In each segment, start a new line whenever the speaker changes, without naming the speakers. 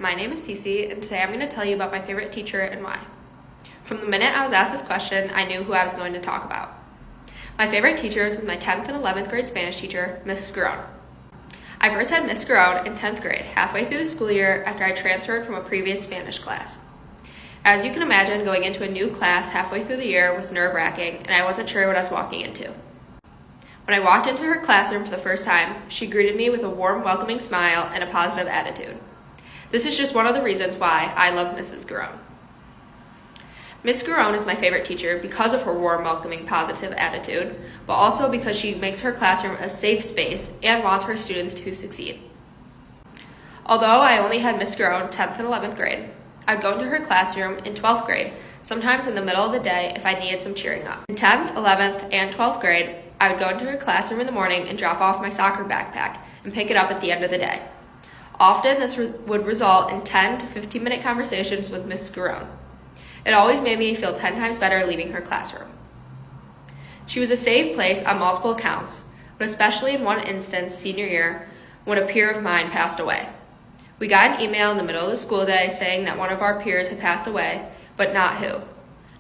my name is Cece, and today I'm going to tell you about my favorite teacher and why. From the minute I was asked this question, I knew who I was going to talk about. My favorite teachers was my 10th and 11th grade Spanish teacher, Miss Scarone. I first had Miss Scarone in 10th grade, halfway through the school year after I transferred from a previous Spanish class. As you can imagine, going into a new class halfway through the year was nerve-wracking, and I wasn't sure what I was walking into. When I walked into her classroom for the first time, she greeted me with a warm, welcoming smile and a positive attitude. This is just one of the reasons why I love Mrs. Scarone. Miss Scarone is my favorite teacher because of her warm, welcoming, positive attitude, but also because she makes her classroom a safe space and wants her students to succeed. Although I only had Miss Scarone 10th and 11th grade, I'd go into her classroom in 12th grade, sometimes in the middle of the day if I needed some cheering up. In 10th, 11th, and 12th grade, I would go into her classroom in the morning and drop off my soccer backpack and pick it up at the end of the day. Often, this would result in 10 to 15-minute conversations with Miss Scarone. It always made me feel 10 times better leaving her classroom. She was a safe place on multiple accounts, but especially in one instance senior year when a peer of mine passed away. We got an email in the middle of the school day saying that one of our peers had passed away, but not who.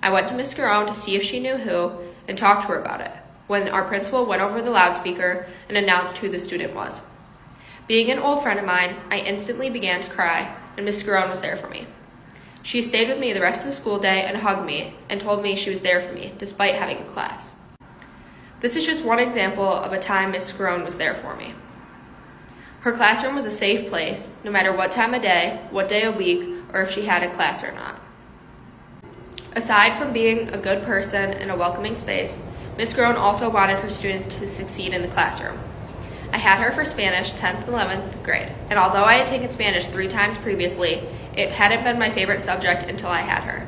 I went to Miss Scarone to see if she knew who and talked to her about it, when our principal went over the loudspeaker and announced who the student was. Being an old friend of mine, I instantly began to cry, and Miss Scarone was there for me. She stayed with me the rest of the school day and hugged me and told me she was there for me, despite having a class. This is just one example of a time Miss Scarone was there for me. Her classroom was a safe place, no matter what time of day, what day of week, or if she had a class or not. Aside from being a good person and a welcoming space, Miss Scarone also wanted her students to succeed in the classroom. I had her for Spanish 10th and 11th grade, and although I had taken Spanish 3 times previously, it hadn't been my favorite subject until I had her.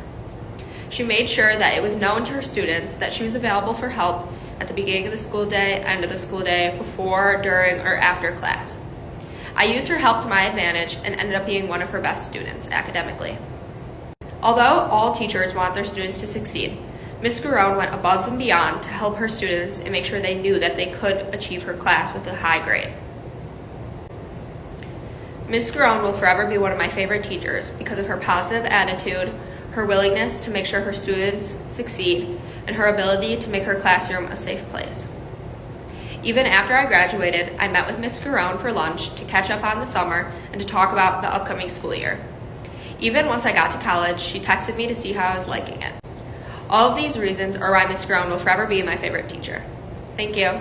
She made sure that it was known to her students that she was available for help at the beginning of the school day, end of the school day, before, during, or after class. I used her help to my advantage and ended up being one of her best students academically. Although all teachers want their students to succeed, Miss Scarone went above and beyond to help her students and make sure they knew that they could achieve her class with a high grade. Miss Scarone will forever be one of my favorite teachers because of her positive attitude, her willingness to make sure her students succeed, and her ability to make her classroom a safe place. Even after I graduated, I met with Miss Scarone for lunch to catch up on the summer and to talk about the upcoming school year. Even once I got to college, she texted me to see how I was liking it. All of these reasons are why Miss Scarone will forever be my favorite teacher. Thank you.